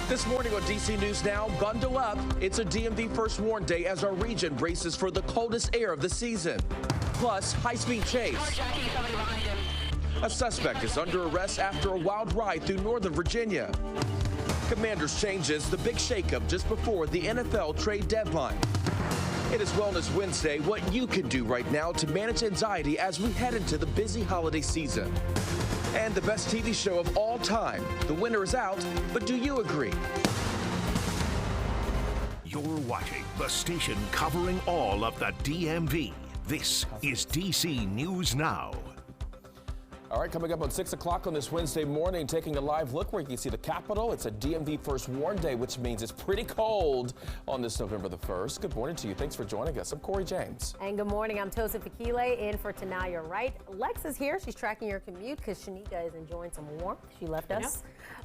This morning on DC News Now, bundle up. It's a DMV First Warn Day as our region braces for the coldest air of the season. Plus, high-speed chase. A suspect is under arrest after a wild ride through Northern Virginia. Commanders changes, the big shakeup just before the NFL trade deadline. It is Wellness Wednesday, what you can do right now to manage anxiety as we head into the busy holiday season. And the best TV show of all time. The winner is out, but do you agree? You're watching the station covering all of the DMV. This is DC News Now. All right, coming up on 6 o'clock on this Wednesday morning, taking a live look where you can see the Capitol. It's a DMV First Warn Day, which means it's pretty cold on this November the 1st. Good morning to you. Thanks for joining us. I'm Corey James. And good morning. I'm Tosa Fakile in for Tanaya Wright. Lex is here. She's tracking your commute because Shanika is enjoying some warmth. She left us.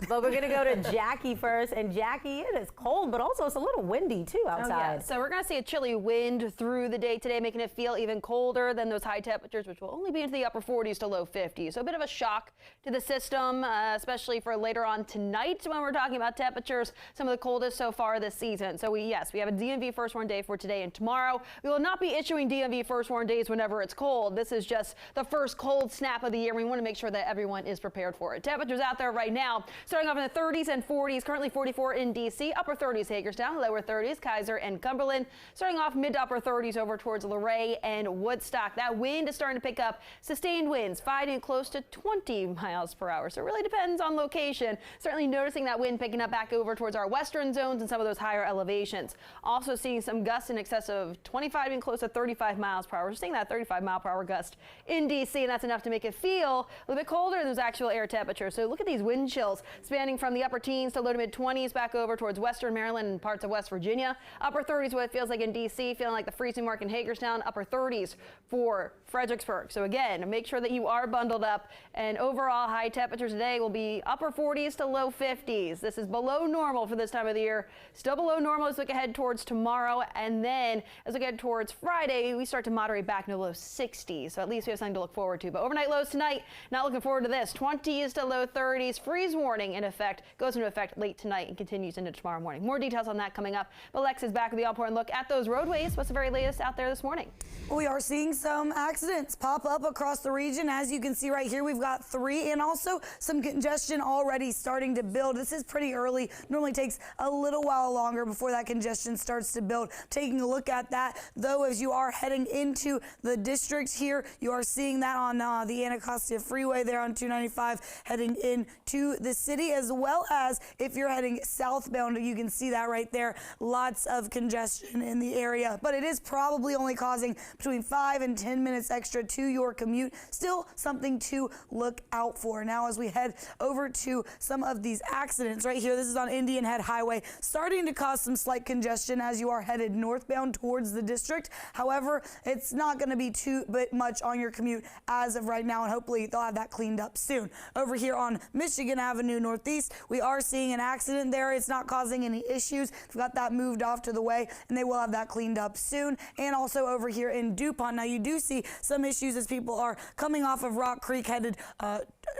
But we're going to go to Jackie first. And Jackie, it is cold, but also it's a little windy too outside. Oh, yeah. So we're going to see a chilly wind through the day today, making it feel even colder than those high temperatures, which will only be into the upper 40s to low 50s. So a bit of a shock to the system, especially for later on tonight when we're talking about temperatures, some of the coldest so far this season. So we have a DMV First Warn Day for today and tomorrow. We will not be issuing DMV First Warn Days whenever it's cold. This is just the first cold snap of the year. We want to make sure that everyone is prepared for it. Temperatures out there right now, starting off in the 30s and 40s, currently 44 in DC, upper 30s Hagerstown, lower 30s Kaiser and Cumberland, starting off mid to upper 30s over towards Luray and Woodstock. That wind is starting to pick up, sustained winds, finding close to 20 miles per hour. So it really depends on location. Certainly noticing that wind picking up back over towards our western zones and some of those higher elevations. Also seeing some gusts in excess of 25 and close to 35 miles per hour. We're seeing that 35 mile per hour gust in DC, and that's enough to make it feel a little bit colder than those actual air temperatures. So look at these wind chills spanning from the upper teens to low to mid 20s back over towards western Maryland and parts of West Virginia. Upper 30s what it feels like in DC, feeling like the freezing mark in Hagerstown. Upper 30s for Fredericksburg. So again, make sure that you are bundled up, and overall high temperatures today will be upper 40s to low 50s. This is below normal for this time of the year. Still below normal as we look ahead towards tomorrow, and then as we get towards Friday, we start to moderate back into low 60s. So at least we have something to look forward to. But overnight lows tonight, not looking forward to this. 20s to low 30s. Freeze warning in effect, goes into effect late tonight and continues into tomorrow morning. More details on that coming up. But Lex is back with the all-important look at those roadways. What's the very latest out there this morning? We are seeing some accidents pop up across the region. As you can see right here, we've got 3, and also some congestion already starting to build. This is pretty early. Normally takes a little while longer before that congestion starts to build. Taking a look at that, though, as you are heading into the district here, you are seeing that on the Anacostia Freeway there on 295 heading into the city, as well as if you're heading southbound, you can see that right there. Lots of congestion in the area, but it is probably only causing between 5 and 10 minutes extra to your commute. Still something to look out for. Now, as we head over to some of these accidents right here, this is on Indian Head Highway, starting to cause some slight congestion as you are headed northbound towards the district. However, it's not going to be too much on your commute as of right now, and hopefully they'll have that cleaned up soon. Over here on Michigan Avenue Northeast, we are seeing an accident there. It's not causing any issues. We've got that moved off to the way, and they will have that cleaned up soon. And also over here in DuPont, now you do see some issues as people are coming off of Rock Creek headed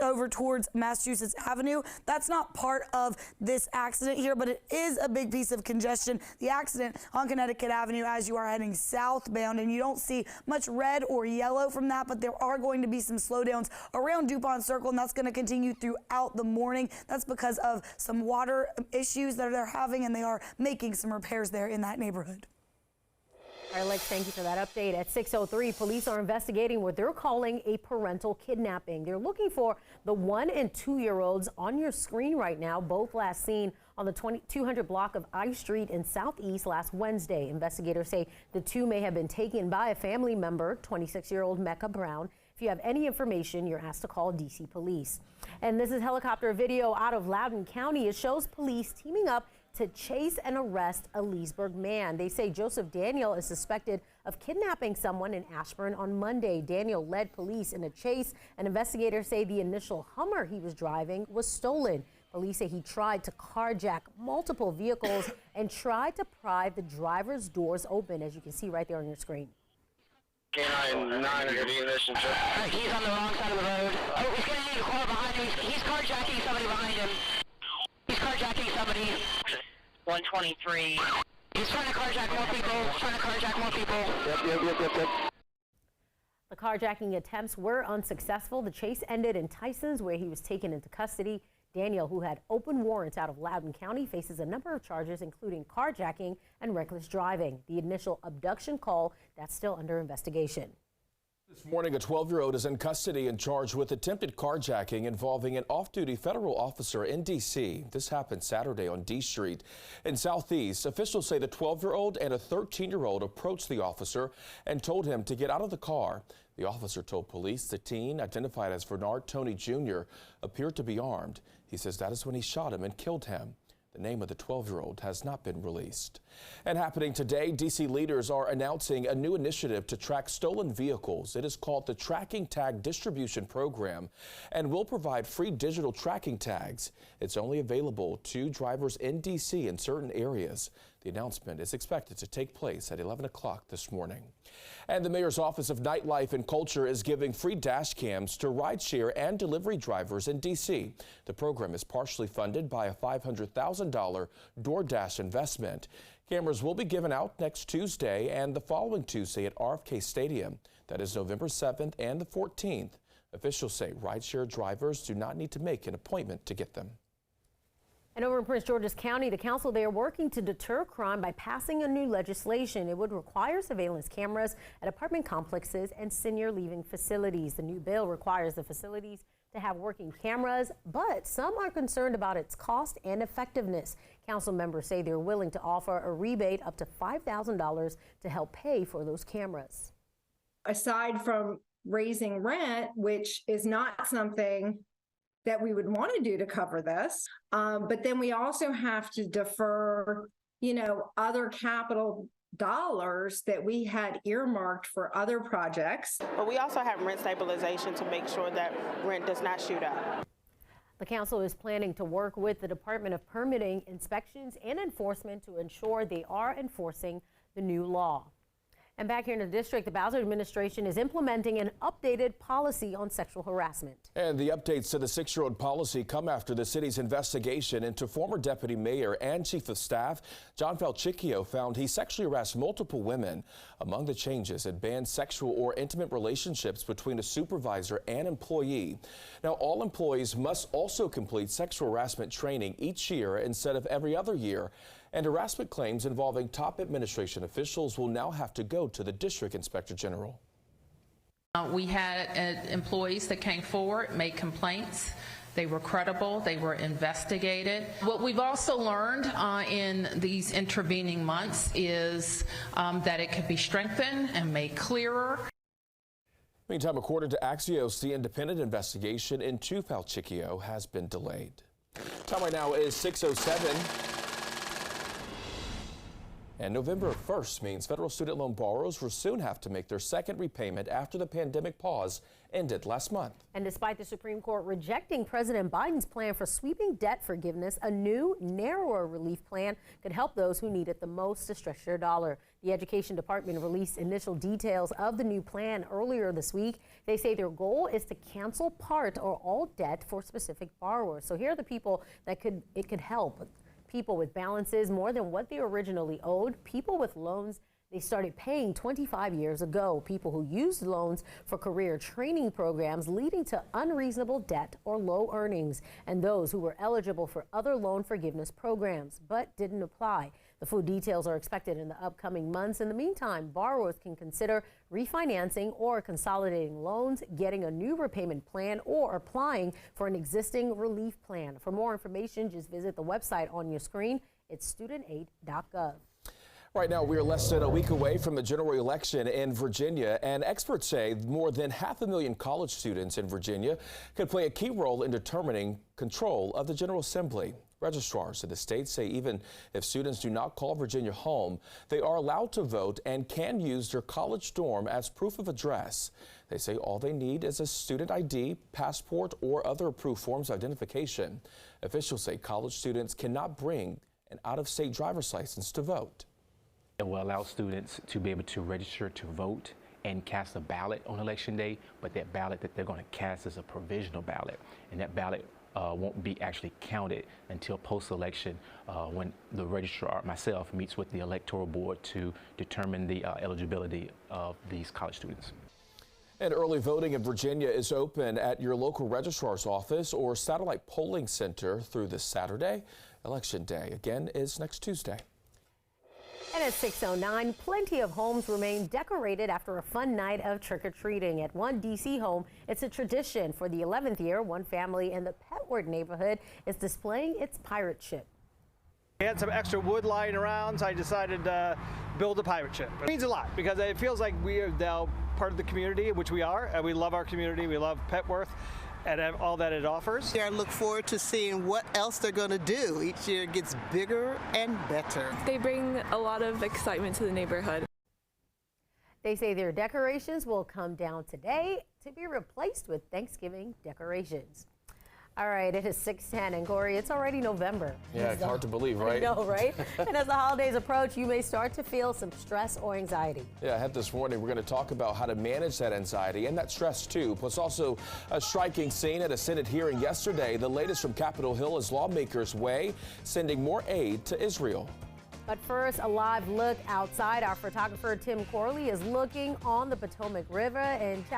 over towards Massachusetts Avenue. That's not part of this accident here, but it is a big piece of congestion. The accident on Connecticut Avenue as you are heading southbound, and you don't see much red or yellow from that, but there are going to be some slowdowns around DuPont Circle, and that's going to continue throughout the morning. That's because of some water issues that they're having, and they are making some repairs there in that neighborhood. All right, Lex, thank you for that update. At 6:03, police are investigating what they're calling a parental kidnapping. They're looking for the 1- and 2-year-olds on your screen right now, both last seen on the 200 block of I Street in Southeast last Wednesday. Investigators say the 2 may have been taken by a family member, 26-year-old Mecca Brown. If you have any information, you're asked to call DC Police. And this is helicopter video out of Loudoun County. It shows police teaming up to chase and arrest a Leesburg man. They say Joseph Daniel is suspected of kidnapping someone in Ashburn on Monday. Daniel led police in a chase, and investigators say the initial Hummer he was driving was stolen. Police say he tried to carjack multiple vehicles and tried to pry the driver's doors open, as you can see right there on your screen. K-9, 9 under the ignition check. He's on the wrong side of the road. Oh, he's getting a car behind him. He's carjacking somebody behind him. He's carjacking somebody. somebody. 123. He's trying to carjack more people. Yep. The carjacking attempts were unsuccessful. The chase ended in Tysons, where he was taken into custody. Daniel, who had open warrants out of Loudoun County, faces a number of charges, including carjacking and reckless driving. The initial abduction call, that's still under investigation. This morning, a 12-year-old is in custody and charged with attempted carjacking involving an off-duty federal officer in D.C. This happened Saturday on D Street. In Southeast, officials say the 12-year-old and a 13-year-old approached the officer and told him to get out of the car. The officer told police the teen, identified as Bernard Tony Jr., appeared to be armed. He says that is when he shot him and killed him. The name of the 12-year-old has not been released. And happening today, D.C. leaders are announcing a new initiative to track stolen vehicles. It is called the Tracking Tag Distribution Program and will provide free digital tracking tags. It's only available to drivers in D.C. in certain areas. The announcement is expected to take place at 11 o'clock this morning. And the Mayor's Office of Nightlife and Culture is giving free dash cams to rideshare and delivery drivers in D.C. The program is partially funded by a $500,000 DoorDash investment. Cameras will be given out next Tuesday and the following Tuesday at RFK Stadium. That is November 7th and the 14th. Officials say rideshare drivers do not need to make an appointment to get them. And over in Prince George's County, the council there working to deter crime by passing a new legislation. It would require surveillance cameras at apartment complexes and senior living facilities. The new bill requires the facilities to have working cameras, but some are concerned about its cost and effectiveness. Council members say they're willing to offer a rebate up to $5,000 to help pay for those cameras. Aside from raising rent, which is not something that we would want to do to cover this. But then we also have to defer, other capital dollars that we had earmarked for other projects. But we also have rent stabilization to make sure that rent does not shoot up. The council is planning to work with the Department of Permitting, Inspections, and Enforcement to ensure they are enforcing the new law. And back here in the district, the Bowser administration is implementing an updated policy on sexual harassment. And the updates to the 6-year-old policy come after the city's investigation into former deputy mayor and chief of staff John Falchicchio found he sexually harassed multiple women. Among the changes, it bans sexual or intimate relationships between a supervisor and employee. Now, all employees must also complete sexual harassment training each year instead of every other year. And harassment claims involving top administration officials will now have to go to the district inspector general. We had employees that came forward, made complaints. They were credible, they were investigated. What we've also learned in these intervening months is that it could be strengthened and made clearer. Meantime, according to Axios, the independent investigation into Falchicchio has been delayed. Time right now is 6:07. And November 1st means federal student loan borrowers will soon have to make their second repayment after the pandemic pause ended last month. And despite the Supreme Court rejecting President Biden's plan for sweeping debt forgiveness, a new, narrower relief plan could help those who need it the most to stretch their dollar. The Education Department released initial details of the new plan earlier this week. They say their goal is to cancel part or all debt for specific borrowers. So here are the people that it could help. People with balances more than what they originally owed, people with loans they started paying 25 years ago, people who used loans for career training programs leading to unreasonable debt or low earnings, and those who were eligible for other loan forgiveness programs but didn't apply. The full details are expected in the upcoming months. In the meantime, borrowers can consider refinancing or consolidating loans, getting a new repayment plan, or applying for an existing relief plan. For more information, just visit the website on your screen. It's studentaid.gov. Right now, we are less than a week away from the general election in Virginia, and experts say more than 500,000 college students in Virginia could play a key role in determining control of the General Assembly. Registrars in the state say even if students do not call Virginia home, they are allowed to vote and can use their college dorm as proof of address. They say all they need is a student ID, passport, or other approved forms of identification. Officials say college students cannot bring an out-of-state driver's license to vote. It will allow students to be able to register to vote and cast a ballot on election day, but that ballot that they're going to cast is a provisional ballot, and that ballot won't be actually counted until post-election when the registrar, myself, meets with the electoral board to determine the eligibility of these college students. And early voting in Virginia is open at your local registrar's office or satellite polling center through this Saturday. Election Day, again, is next Tuesday. And at 6:09, plenty of homes remain decorated after a fun night of trick-or-treating. At one D.C. home, it's a tradition. For the 11th year, one family in the Petworth neighborhood is displaying its pirate ship. We had some extra wood lying around, so I decided to build a pirate ship. It means a lot because it feels like we are now part of the community, which we are, and we love our community. We love Petworth and all that it offers. I look forward to seeing what else they're going to do. Each year it gets bigger and better. They bring a lot of excitement to the neighborhood. They say their decorations will come down today to be replaced with Thanksgiving decorations. All right, it is 6:10, and Corey, it's already November. Yeah, it's hard to believe, right? I know, right? And as the holidays approach, you may start to feel some stress or anxiety. Yeah, ahead this morning, we're going to talk about how to manage that anxiety and that stress, too. Plus, also a striking scene at a Senate hearing yesterday. The latest from Capitol Hill as lawmakers weigh sending more aid to Israel. But first, a live look outside. Our photographer, Tim Corley, is looking on the Potomac River and